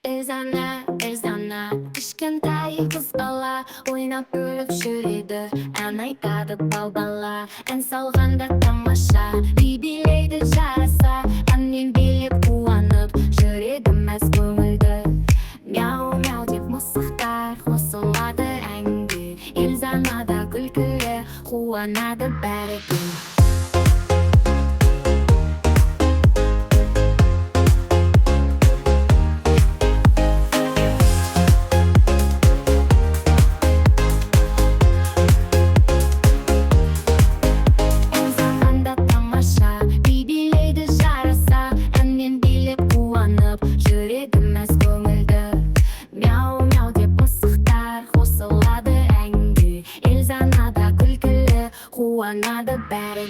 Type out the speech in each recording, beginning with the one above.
Эльзана кішкентай қыз бала ойнап күліп жүреді, ән айтады бал-бала. Ән салғанда тамаша, би билейді жараса, әнмен билеп қуанып жүреді мәз көңілді. Мяу-мяу деп мысықтар қосылады әнге, Эльзанада күлкілі қуанады бәрі. Қуанады бәрі.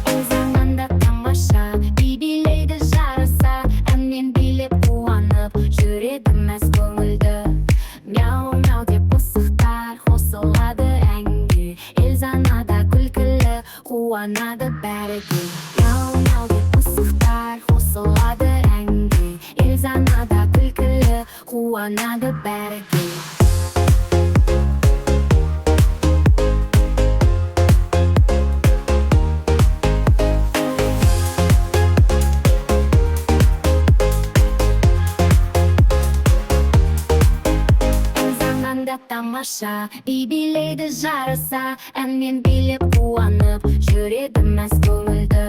Эльзанада тамаша, би билейді жараса, әнмен билеп қуанып жүреді мәз көңілді. Мяу-мяу деп мысықтар қосылады әнге, Эльзанада күлкілі қуанады бәрі. Мяу-мяу деп мысықтар қосылады әнге, Эльзанада күлкілі қуанады бәрі. Тамаша, би билейді жараса, әнмен билеп қуанып жүреді мәз көңілді.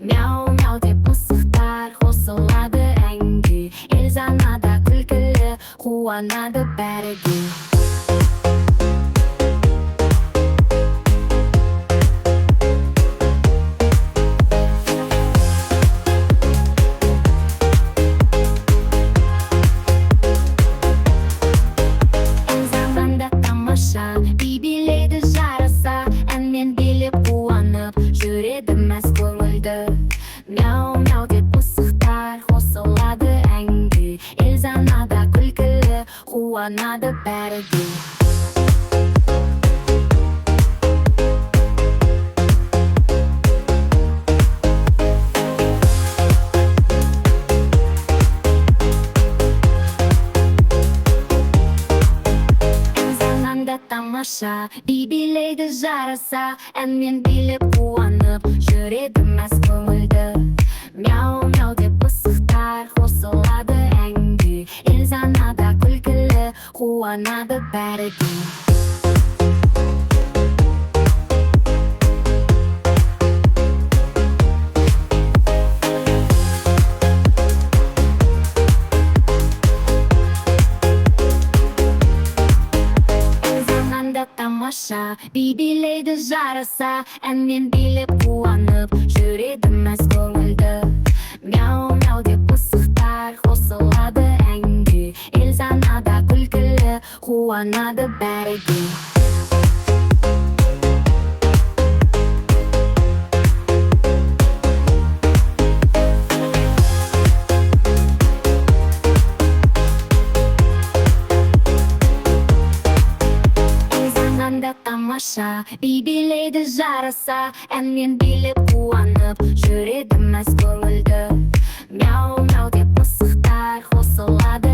Мяу-мяу деп мысықтар қосылады әнге, Эльзанада күлкілі қуанады бәрі. Би билейді жараса, әнмен билеп қуанып жүреді мәз көңілді. Мяу-мяу деп мысықтар қосылады әнге, Эльзанада күлкілі қуанады бәрі. Тамаша, би билейді жараса, әнмен билеп қуанып жүреді мәз көңілді. Мяу-мяу деп мысықтар қосылады әнге, Эльзанада күлкілі қуанады бәрі. Тамаша, би билейді жараса, әнмен билеп қуанып жүреді мәз көңілді. Мяу-мяу деп мысықтар қосылады әнге, Эльзанада күлкілі қуанады бәрі. Тамаша, би билейді жараса, әнмен билеп қуанып жүреді мәз көңілді. Мяу-мяу деп мысықтар қосылады